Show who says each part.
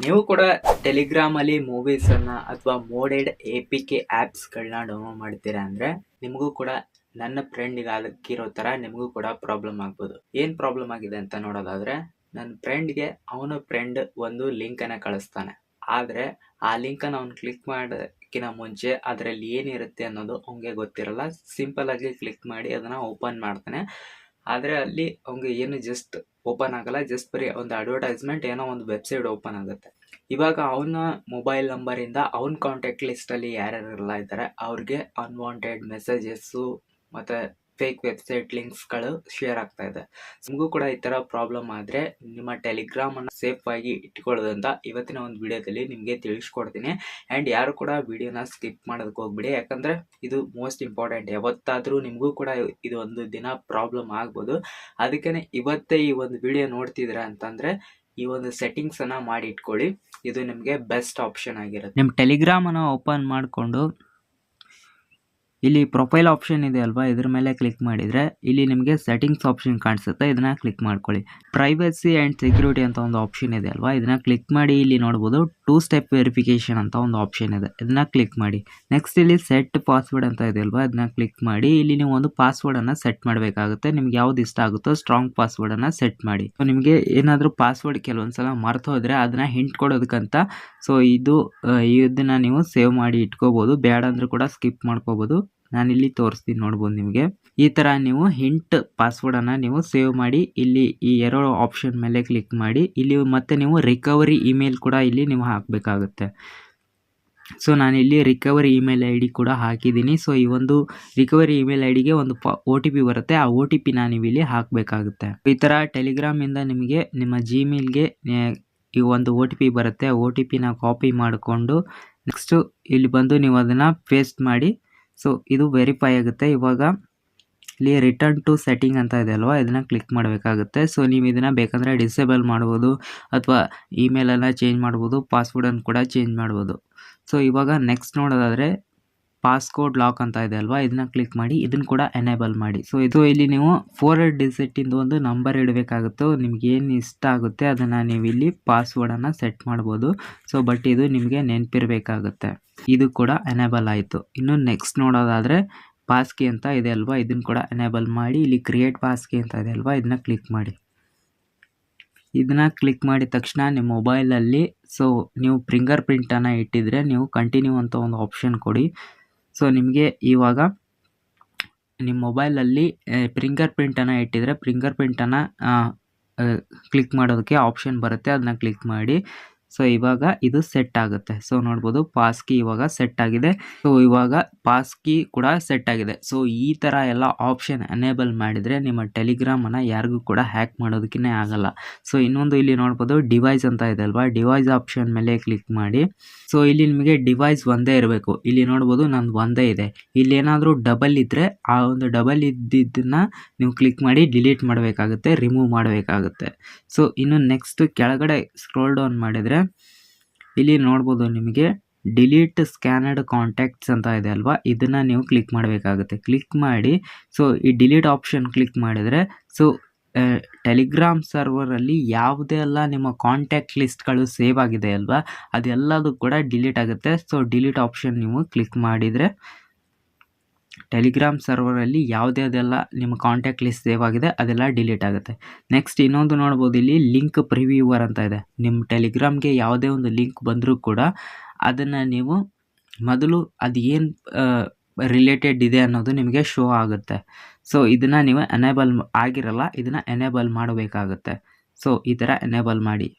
Speaker 1: ನೀವು ಕೂಡ ಟೆಲಿಗ್ರಾಮಲ್ಲಿ ಮೂವೀಸನ್ನು ಅಥವಾ ಮೋಡೆಡ್ APK ಆ್ಯಪ್ಸ್ಗಳನ್ನ ಡೌನ್ಲೋಡ್ ಮಾಡ್ತೀರಾ ಅಂದರೆ ನಿಮಗೂ ಕೂಡ ನನ್ನ ಫ್ರೆಂಡಿಗೆ ಆಗಿರೋ ಥರ ನಿಮಗೂ ಕೂಡ ಪ್ರಾಬ್ಲಮ್ ಆಗ್ಬೋದು. ಏನು ಪ್ರಾಬ್ಲಮ್ ಆಗಿದೆ ಅಂತ ನೋಡೋದಾದರೆ, ನನ್ನ ಫ್ರೆಂಡ್ಗೆ ಅವನ ಫ್ರೆಂಡ್ ಒಂದು ಲಿಂಕನ್ನು ಕಳಿಸ್ತಾನೆ. ಆದರೆ ಆ ಲಿಂಕನ್ನು ಅವ್ನು ಕ್ಲಿಕ್ ಮಾಡೋಕ್ಕಿಂತ ಮುಂಚೆ ಅದರಲ್ಲಿ ಏನಿರುತ್ತೆ ಅನ್ನೋದು ಅವನಿಗೆ ಗೊತ್ತಿರಲ್ಲ. ಸಿಂಪಲ್ಲಾಗಿ ಕ್ಲಿಕ್ ಮಾಡಿ ಅದನ್ನು ಓಪನ್ ಮಾಡ್ತಾನೆ. ಆದರೆ ಅಲ್ಲಿ ಅವ್ನಿಗೆ ಏನು ಜಸ್ಟ್ ಓಪನ್ ಆಗಲ್ಲ, ಜಸ್ಟ್ ಬರೀ ಒಂದು ಅಡ್ವರ್ಟೈಸ್ಮೆಂಟ್ ಏನೋ ಒಂದು ವೆಬ್ಸೈಟ್ ಓಪನ್ ಆಗುತ್ತೆ. ಇವಾಗ ಅವನ ಮೊಬೈಲ್ ನಂಬರಿಂದ ಅವನ ಕಾಂಟ್ಯಾಕ್ಟ್ ಲಿಸ್ಟಲ್ಲಿ ಯಾರ್ಯಾರೆಲ್ಲ ಇದ್ದಾರೆ ಅವ್ರಿಗೆ ಅನ್ವಾಂಟೆಡ್ ಮೆಸೇಜಸ್ಸು ಮತ್ತು ಫೇಕ್ ವೆಬ್ಸೈಟ್ ಲಿಂಕ್ಸ್ಗಳು ಶೇರ್ ಆಗ್ತಾ ಇದೆ. ನಿಮಗೂ ಕೂಡ ಈ ಥರ ಪ್ರಾಬ್ಲಮ್ ಆದರೆ ನಿಮ್ಮ ಟೆಲಿಗ್ರಾಮನ್ನು ಸೇಫಾಗಿ ಇಟ್ಕೊಳ್ಳೋದಂತ ಇವತ್ತಿನ ಒಂದು ವಿಡಿಯೋದಲ್ಲಿ ನಿಮಗೆ ತಿಳಿಸ್ಕೊಡ್ತೀನಿ. ಆ್ಯಂಡ್ ಯಾರು ಕೂಡ ವಿಡಿಯೋನ ಸ್ಕಿಪ್ ಮಾಡೋದಕ್ಕೆ ಹೋಗ್ಬಿಡಿ, ಯಾಕಂದರೆ ಇದು ಮೋಸ್ಟ್ ಇಂಪಾರ್ಟೆಂಟ್. ಯಾವತ್ತಾದರೂ ನಿಮಗೂ ಕೂಡ ಇದು ಒಂದು ದಿನ ಪ್ರಾಬ್ಲಮ್ ಆಗ್ಬೋದು. ಅದಕ್ಕೇ ಇವತ್ತೇ ಈ ಒಂದು ವಿಡಿಯೋ ನೋಡ್ತಿದ್ದೀರಾ ಅಂತಂದರೆ ಈ ಒಂದು ಸೆಟ್ಟಿಂಗ್ಸನ್ನು ಮಾಡಿ ಇಟ್ಕೊಳ್ಳಿ. ಇದು ನಿಮಗೆ ಬೆಸ್ಟ್ ಆಪ್ಷನ್ ಆಗಿರುತ್ತೆ. ನಿಮ್ಮ ಟೆಲಿಗ್ರಾಮನ್ನು ಓಪನ್ ಮಾಡಿಕೊಂಡು ಇಲ್ಲಿ ಪ್ರೊಫೈಲ್ ಆಪ್ಷನ್ ಇದೆ ಅಲ್ವಾ, ಇದ್ರ ಮೇಲೆ ಕ್ಲಿಕ್ ಮಾಡಿದರೆ ಇಲ್ಲಿ ನಿಮಗೆ ಸೆಟ್ಟಿಂಗ್ಸ್ ಆಪ್ಷನ್ ಕಾಣಿಸುತ್ತೆ. ಇದನ್ನು ಕ್ಲಿಕ್ ಮಾಡ್ಕೊಳ್ಳಿ. ಪ್ರೈವಸಿ ಆ್ಯಂಡ್ ಸೆಕ್ಯೂರಿಟಿ ಅಂತ ಒಂದು ಆಪ್ಷನ್ ಇದೆ ಅಲ್ವಾ, ಇದನ್ನು ಕ್ಲಿಕ್ ಮಾಡಿ ಇಲ್ಲಿ ನೋಡ್ಬೋದು 2 ಸ್ಟೆಪ್ ವೆರಿಫಿಕೇಷನ್ ಅಂತ ಒಂದು ಆಪ್ಷನ್ ಇದೆ. ಇದನ್ನು ಕ್ಲಿಕ್ ಮಾಡಿ. ನೆಕ್ಸ್ಟ್ ಇಲ್ಲಿ ಸೆಟ್ ಪಾಸ್ವರ್ಡ್ ಅಂತ ಇದೆ ಅಲ್ವಾ, ಇದನ್ನ ಕ್ಲಿಕ್ ಮಾಡಿ. ಇಲ್ಲಿ ನೀವು ಒಂದು ಪಾಸ್ವರ್ಡನ್ನು ಸೆಟ್ ಮಾಡಬೇಕಾಗುತ್ತೆ. ನಿಮ್ಗೆ ಯಾವ್ದು ಇಷ್ಟ ಆಗುತ್ತೋ ಸ್ಟ್ರಾಂಗ್ ಪಾಸ್ವರ್ಡನ್ನು ಸೆಟ್ ಮಾಡಿ. ಸೊ ನಿಮಗೆ ಏನಾದರೂ ಪಾಸ್ವರ್ಡ್ ಕೆಲವೊಂದ್ಸಲ ಮರ್ತು ಹೋದರೆ ಅದನ್ನು ಹಿಂಟ್ ಕೊಡೋದಕ್ಕಂತ ಇದನ್ನು ನೀವು ಸೇವ್ ಮಾಡಿ ಇಟ್ಕೋಬೋದು. ಬೇಡ ಅಂದರೂ ಕೂಡ ಸ್ಕಿಪ್ ಮಾಡ್ಕೋಬೋದು. ನಾನಿಲ್ಲಿ ತೋರಿಸ್ತೀನಿ, ನೋಡ್ಬೋದು. ನಿಮಗೆ ಈ ಥರ ನೀವು ಹಿಂಟ್ ಪಾಸ್ವರ್ಡನ್ನು ನೀವು ಸೇವ್ ಮಾಡಿ ಇಲ್ಲಿ ಈ ಎರಡು ಆಪ್ಷನ್ ಮೇಲೆ ಕ್ಲಿಕ್ ಮಾಡಿ. ಇಲ್ಲಿ ಮತ್ತೆ ನೀವು ರಿಕವರಿ ಇಮೇಲ್ ಕೂಡ ಇಲ್ಲಿ ನೀವು ಹಾಕಬೇಕಾಗುತ್ತೆ. ಸೊ ನಾನಿಲ್ಲಿ ರಿಕವರಿ ಇಮೇಲ್ ID ಕೂಡ ಹಾಕಿದ್ದೀನಿ. ಸೊ ಈ ಒಂದು ರಿಕವರಿ ಇಮೇಲ್ IDಗೆ ಒಂದು OTP ಬರುತ್ತೆ. ಆ OTP ನೀವು ಇಲ್ಲಿ ಹಾಕಬೇಕಾಗುತ್ತೆ. ಈ ಥರ ಟೆಲಿಗ್ರಾಮಿಂದ ನಿಮಗೆ ನಿಮ್ಮ ಜಿಮೇಲ್ಗೆ ಈ ಒಂದು OTP ಬರುತ್ತೆ. OTPನ ಕಾಪಿ ಮಾಡಿಕೊಂಡು ನೆಕ್ಸ್ಟು ಇಲ್ಲಿ ಬಂದು ನೀವು ಅದನ್ನು ಪೇಸ್ಟ್ ಮಾಡಿ. ಸೊ ಇದು ವೆರಿಫೈ ಆಗುತ್ತೆ. ಇವಾಗ ಇಲ್ಲಿ ರಿಟರ್ನ್ ಟು ಸೆಟ್ಟಿಂಗ್ ಅಂತ ಇದೆ ಅಲ್ವಾ, ಇದನ್ನು ಕ್ಲಿಕ್ ಮಾಡಬೇಕಾಗುತ್ತೆ. ಸೊ ನೀವು ಇದನ್ನು ಬೇಕಂದರೆ ಡಿಸೇಬಲ್ ಮಾಡ್ಬೋದು ಅಥವಾ ಇಮೇಲನ್ನು ಚೇಂಜ್ ಮಾಡ್ಬೋದು, ಪಾಸ್ವರ್ಡನ್ನು ಕೂಡ ಚೇಂಜ್ ಮಾಡ್ಬೋದು. ಸೊ ಇವಾಗ ನೆಕ್ಸ್ಟ್ ನೋಡೋದಾದರೆ ಪಾಸ್ಕೋಡ್ ಲಾಕ್ ಅಂತ ಇದೆ ಅಲ್ವಾ, ಇದನ್ನ ಕ್ಲಿಕ್ ಮಾಡಿ. ಇದನ್ನು ಕೂಡ ಎನೇಬಲ್ ಮಾಡಿ. ಸೊ ಇದು ಇಲ್ಲಿ ನೀವು 4 ಡಿಜಿಟಿಂದು ಒಂದು ನಂಬರ್ ಇಡಬೇಕಾಗುತ್ತೆ. ನಿಮ್ಗೆ ಏನು ಇಷ್ಟ ಆಗುತ್ತೆ ಅದನ್ನು ನೀವು ಇಲ್ಲಿ ಪಾಸ್ವರ್ಡನ್ನು ಸೆಟ್ ಮಾಡ್ಬೋದು. ಸೊ ಬಟ್ ಇದು ನಿಮಗೆ ನೆನಪಿರಬೇಕಾಗುತ್ತೆ. ಇದು ಕೂಡ ಎನೇಬಲ್ ಆಯಿತು. ಇನ್ನು ನೆಕ್ಸ್ಟ್ ನೋಡೋದಾದರೆ ಪಾಸ್ಕಿ ಅಂತ ಇದೆ ಅಲ್ವಾ, ಇದನ್ನು ಕೂಡ ಎನೇಬಲ್ ಮಾಡಿ. ಇಲ್ಲಿ ಕ್ರಿಯೇಟ್ ಪಾಸ್ಕಿ ಅಂತ ಇದೆ ಅಲ್ವಾ, ಇದನ್ನ ಕ್ಲಿಕ್ ಮಾಡಿ. ಇದನ್ನ ಕ್ಲಿಕ್ ಮಾಡಿದ ತಕ್ಷಣ ನಿಮ್ಮ ಮೊಬೈಲಲ್ಲಿ ನೀವು ಫಿಂಗರ್ ಪ್ರಿಂಟನ್ನು ಇಟ್ಟಿದ್ರೆ ನೀವು ಕಂಟಿನ್ಯೂ ಅಂತ ಒಂದು ಆಪ್ಷನ್ ಕೊಡಿ. ಸೊ ನಿಮಗೆ ಇವಾಗ ನಿಮ್ಮ ಮೊಬೈಲಲ್ಲಿ ಫಿಂಗರ್ ಪ್ರಿಂಟನ್ನು ಇಟ್ಟಿದ್ರೆ ಫಿಂಗರ್ ಪ್ರಿಂಟನ್ನು ಕ್ಲಿಕ್ ಮಾಡೋದಕ್ಕೆ ಆಪ್ಷನ್ ಬರುತ್ತೆ, ಅದನ್ನ ಕ್ಲಿಕ್ ಮಾಡಿ. ಸೊ ಇವಾಗ ಇದು ಸೆಟ್ ಆಗುತ್ತೆ. ಸೊ ನೋಡ್ಬೋದು ಪಾಸ್ಕಿ ಇವಾಗ ಸೆಟ್ ಆಗಿದೆ. ಸೊ ಇವಾಗ ಪಾಸ್ಕಿ ಕೂಡ ಸೆಟ್ ಆಗಿದೆ. ಸೊ ಈ ಥರ ಎಲ್ಲ ಆಪ್ಷನ್ ಎನೇಬಲ್ ಮಾಡಿದರೆ ನಿಮ್ಮ ಟೆಲಿಗ್ರಾಮನ್ನು ಯಾರಿಗೂ ಕೂಡ ಹ್ಯಾಕ್ ಮಾಡೋದಕ್ಕೇ ಆಗಲ್ಲ. ಸೊ ಇನ್ನೊಂದು ಇಲ್ಲಿ ನೋಡ್ಬೋದು ಡಿವೈಸ್ ಅಂತ ಇದೆ ಅಲ್ವಾ, ಡಿವೈಸ್ ಆಪ್ಷನ್ ಮೇಲೆ ಕ್ಲಿಕ್ ಮಾಡಿ. ಸೊ ಇಲ್ಲಿ ನಿಮಗೆ ಡಿವೈಸ್ ಒಂದೇ ಇರಬೇಕು. ಇಲ್ಲಿ ನೋಡ್ಬೋದು ನಂದು ಒಂದೇ ಇದೆ. ಇಲ್ಲಿ ಏನಾದರೂ ಡಬಲ್ ಇದ್ದರೆ ಆ ಒಂದು ಡಬಲ್ ಇದ್ದಿದ್ದನ್ನು ನೀವು ಕ್ಲಿಕ್ ಮಾಡಿ ಡಿಲೀಟ್ ಮಾಡಬೇಕಾಗುತ್ತೆ, ರಿಮೂವ್ ಮಾಡಬೇಕಾಗುತ್ತೆ. ಸೊ ಇನ್ನು ನೆಕ್ಸ್ಟ್ ಕೆಳಗಡೆ ಸ್ಕ್ರೋಲ್ ಡೌನ್ ಮಾಡಿದರೆ ಇಲ್ಲಿ ನೋಡ್ಬೋದು ನಿಮಗೆ ಡಿಲೀಟ್ ಸ್ಕ್ಯಾನರ್ಡ್ ಕಾಂಟ್ಯಾಕ್ಟ್ಸ್ ಅಂತ ಇದೆ ಅಲ್ವಾ, ಇದನ್ನು ನೀವು ಕ್ಲಿಕ್ ಮಾಡಬೇಕಾಗುತ್ತೆ. ಕ್ಲಿಕ್ ಮಾಡಿ. ಸೊ ಈ ಡಿಲೀಟ್ ಆಪ್ಷನ್ ಕ್ಲಿಕ್ ಮಾಡಿದರೆ ಸೊ ಟೆಲಿಗ್ರಾಮ್ ಸರ್ವರಲ್ಲಿ ಯಾವುದೆಲ್ಲ ನಿಮ್ಮ ಕಾಂಟ್ಯಾಕ್ಟ್ ಲಿಸ್ಟ್ಗಳು ಸೇವ್ ಆಗಿದೆ ಅಲ್ವಾ, ಅದೆಲ್ಲದು ಕೂಡ ಡಿಲೀಟ್ ಆಗುತ್ತೆ. ಸೊ ಡಿಲೀಟ್ ಆಪ್ಷನ್ ನೀವು ಕ್ಲಿಕ್ ಮಾಡಿದರೆ ಟೆಲಿಗ್ರಾಮ್ ಸರ್ವರಲ್ಲಿ ಯಾವುದೆಲ್ಲ ನಿಮ್ಮ ಕಾಂಟ್ಯಾಕ್ಟ್ ಲಿಸ್ಟ್ ಸೇವ್ ಆಗಿದೆ ಅದೆಲ್ಲ ಡಿಲೀಟ್ ಆಗುತ್ತೆ. ನೆಕ್ಸ್ಟ್ ಇನ್ನೊಂದು ನೋಡ್ಬೋದು, ಇಲ್ಲಿ ಲಿಂಕ್ ಪ್ರಿವ್ಯೂವರ್ ಅಂತ ಇದೆ. ನಿಮ್ಮ ಟೆಲಿಗ್ರಾಮ್ಗೆ ಯಾವುದೇ ಒಂದು ಲಿಂಕ್ ಬಂದರೂ ಕೂಡ ಅದನ್ನು ನೀವು ಮೊದಲು ಅದು ಏನು ರಿಲೇಟೆಡ್ ಇದೆ ಅನ್ನೋದು ನಿಮಗೆ ಶೋ ಆಗುತ್ತೆ. ಸೊ ಇದನ್ನು ನೀವು ಎನೇಬಲ್ ಆಗಿರಲ್ಲ, ಇದನ್ನು ಎನೇಬಲ್ ಮಾಡಬೇಕಾಗುತ್ತೆ. ಸೊ ಈ ಥರ ಎನೇಬಲ್ ಮಾಡಿ.